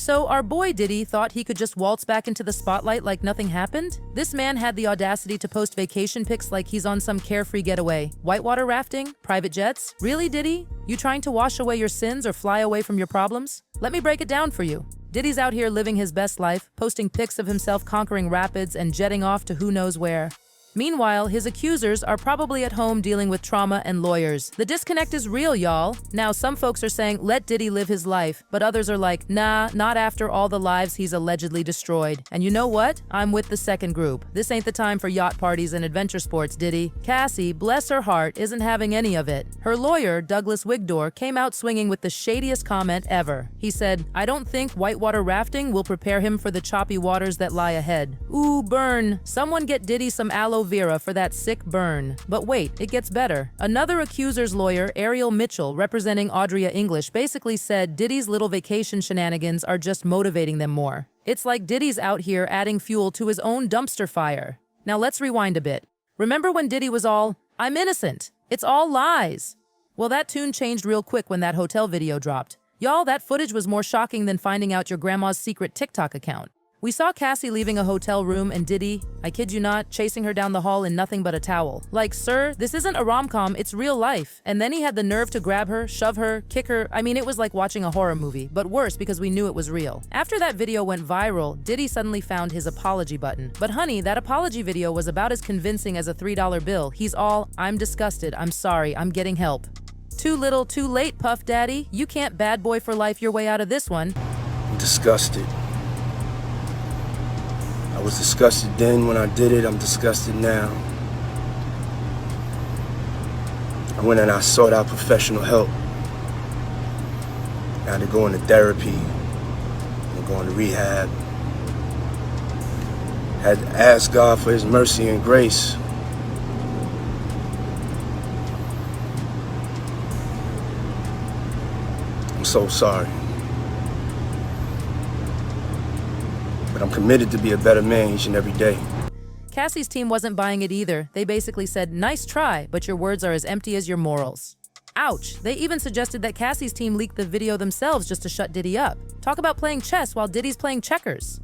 So our boy Diddy thought he could just waltz back into the spotlight like nothing happened? This man had the audacity to post vacation pics like he's on some carefree getaway. Whitewater rafting? Private jets? Really, Diddy? You trying to wash away your sins or fly away from your problems? Let me break it down for you. Diddy's out here living his best life, posting pics of himself conquering rapids and jetting off to who knows where. Meanwhile, his accusers are probably at home dealing with trauma and lawyers. The disconnect is real, y'all. Now, some folks are saying, let Diddy live his life, but others are like, nah, not after all the lives he's allegedly destroyed. And you know what? I'm with the second group. This ain't the time for yacht parties and adventure sports, Diddy. Cassie, bless her heart, isn't having any of it. Her lawyer, Douglas Wigdor, came out swinging with the shadiest comment ever. He said, I don't think whitewater rafting will prepare him for the choppy waters that lie ahead. Ooh, burn. Someone get Diddy some aloe vera for that sick burn. But wait, it gets better. Another accuser's lawyer, Ariel Mitchell, representing Audria English, basically said Diddy's little vacation shenanigans are just motivating them more. It's like Diddy's out here adding fuel to his own dumpster fire. Now let's rewind a bit. Remember when Diddy was all, I'm innocent, it's all lies? Well, that tune changed real quick when that hotel video dropped. Y'all, that footage was more shocking than finding out your grandma's secret TikTok account. We saw Cassie leaving a hotel room and Diddy, I kid you not, chasing her down the hall in nothing but a towel. Like, sir, this isn't a rom-com, it's real life. And then he had the nerve to grab her, shove her, kick her. I mean, it was like watching a horror movie, but worse because we knew it was real. After that video went viral, Diddy suddenly found his apology button. But honey, that apology video was about as convincing as a $3 bill. He's all, I'm disgusted, I'm sorry, I'm getting help. Too little, too late, Puff Daddy. You can't bad boy for life your way out of this one. I'm disgusted. I was disgusted then when I did it, I'm disgusted now. I went and I sought out professional help. I had to go into therapy, and go into rehab. Had to ask God for his mercy and grace. I'm so sorry. But I'm committed to be a better man each and every day. Cassie's team wasn't buying it either. They basically said, nice try, but your words are as empty as your morals. Ouch. They even suggested that Cassie's team leaked the video themselves just to shut Diddy up. Talk about playing chess while Diddy's playing checkers.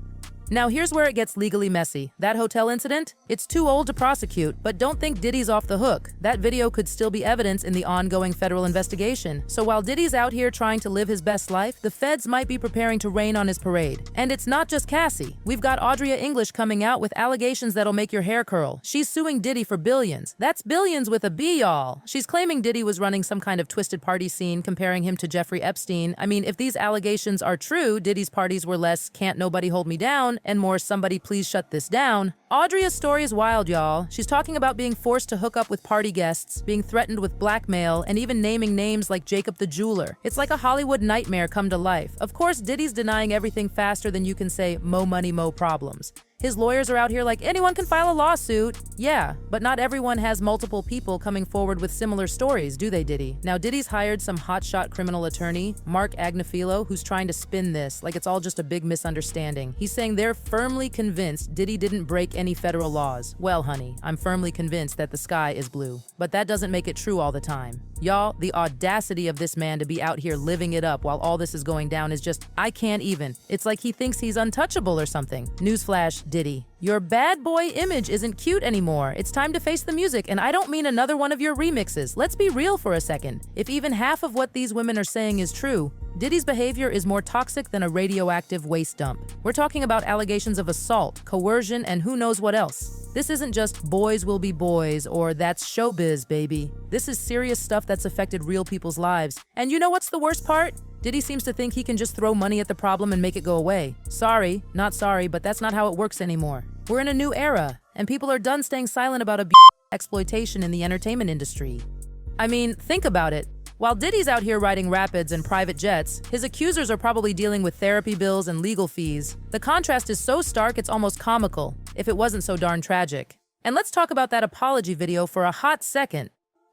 Now here's where it gets legally messy. That hotel incident? It's too old to prosecute, but don't think Diddy's off the hook. That video could still be evidence in the ongoing federal investigation. So while Diddy's out here trying to live his best life, the feds might be preparing to rain on his parade. And it's not just Cassie. We've got Audria English coming out with allegations that'll make your hair curl. She's suing Diddy for billions. That's billions with a B, y'all. She's claiming Diddy was running some kind of twisted party scene, comparing him to Jeffrey Epstein. I mean, if these allegations are true, Diddy's parties were less can't nobody hold me down and more somebody please shut this down. Audria's story is wild, y'all. She's talking about being forced to hook up with party guests, being threatened with blackmail, and even naming names like Jacob the Jeweler. It's like a Hollywood nightmare come to life. Of course, Diddy's denying everything faster than you can say, mo money, mo problems. His lawyers are out here like, anyone can file a lawsuit. Yeah, but not everyone has multiple people coming forward with similar stories, do they, Diddy? Now, Diddy's hired some hotshot criminal attorney, Mark Agnafilo, who's trying to spin this like it's all just a big misunderstanding. He's saying they're firmly convinced Diddy didn't break any federal laws. Well, honey, I'm firmly convinced that the sky is blue. But that doesn't make it true all the time. Y'all, the audacity of this man to be out here living it up while all this is going down is just, I can't even. It's like he thinks he's untouchable or something. Newsflash, Diddy. Your bad boy image isn't cute anymore. It's time to face the music, and I don't mean another one of your remixes. Let's be real for a second. If even half of what these women are saying is true, Diddy's behavior is more toxic than a radioactive waste dump. We're talking about allegations of assault, coercion, and who knows what else. This isn't just boys will be boys or that's showbiz, baby. This is serious stuff that's affected real people's lives. And you know what's the worst part? Diddy seems to think he can just throw money at the problem and make it go away. Sorry, not sorry, but that's not how it works anymore. We're in a new era, and people are done staying silent about exploitation in the entertainment industry. I mean, think about it. While Diddy's out here riding rapids and private jets, his accusers are probably dealing with therapy bills and legal fees. The contrast is so stark it's almost comical, if it wasn't so darn tragic. And let's talk about that apology video for a hot second.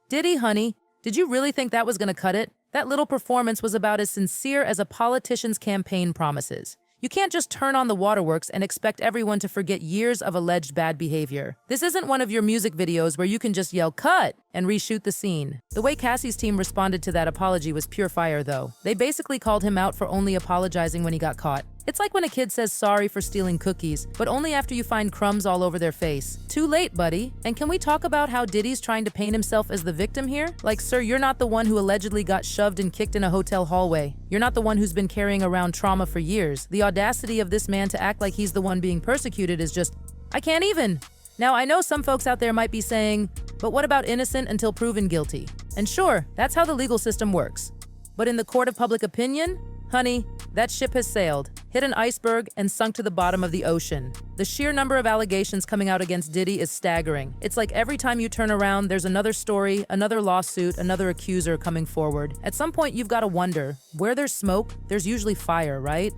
Diddy, honey, did you really think that was gonna cut it? That little performance was about as sincere as a politician's campaign promises. You can't just turn on the waterworks and expect everyone to forget years of alleged bad behavior. This isn't one of your music videos where you can just yell, cut, and reshoot the scene. The way Cassie's team responded to that apology was pure fire, though. They basically called him out for only apologizing when he got caught. It's like when a kid says sorry for stealing cookies, but only after you find crumbs all over their face. Too late, buddy. And can we talk about how Diddy's trying to paint himself as the victim here? Like, sir, you're not the one who allegedly got shoved and kicked in a hotel hallway. You're not the one who's been carrying around trauma for years. The audacity of this man to act like he's the one being persecuted is just, I can't even. Now, I know some folks out there might be saying, but what about innocent until proven guilty? And sure, that's how the legal system works. But in the court of public opinion, honey, that ship has sailed, hit an iceberg, and sunk to the bottom of the ocean. The sheer number of allegations coming out against Diddy is staggering. It's like every time you turn around, there's another story, another lawsuit, another accuser coming forward. At some point, you've got to wonder, where there's smoke, there's usually fire, right?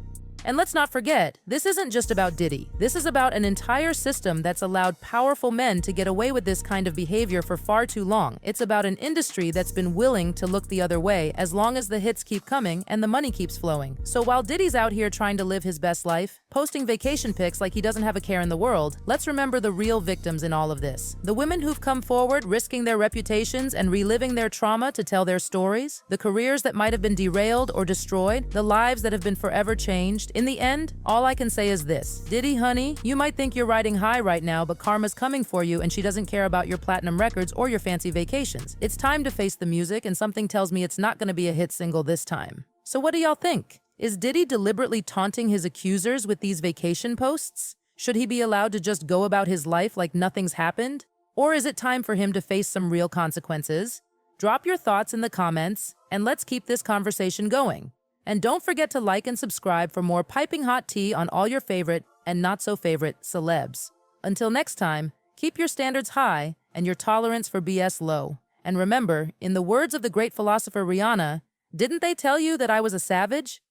And let's not forget, this isn't just about Diddy. This is about an entire system that's allowed powerful men to get away with this kind of behavior for far too long. It's about an industry that's been willing to look the other way as long as the hits keep coming and the money keeps flowing. So while Diddy's out here trying to live his best life, posting vacation pics like he doesn't have a care in the world, let's remember the real victims in all of this. The women who've come forward risking their reputations and reliving their trauma to tell their stories, the careers that might have been derailed or destroyed, the lives that have been forever changed. In the end, all I can say is this. Diddy, honey, you might think you're riding high right now, but karma's coming for you and she doesn't care about your platinum records or your fancy vacations. It's time to face the music, and something tells me it's not going to be a hit single this time. So what do y'all think? Is Diddy deliberately taunting his accusers with these vacation posts? Should he be allowed to just go about his life like nothing's happened? Or is it time for him to face some real consequences? Drop your thoughts in the comments, and let's keep this conversation going. And don't forget to like and subscribe for more piping hot tea on all your favorite and not so favorite celebs. Until next time, keep your standards high and your tolerance for BS low. And remember, in the words of the great philosopher Rihanna, didn't they tell you that I was a savage?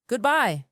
Goodbye.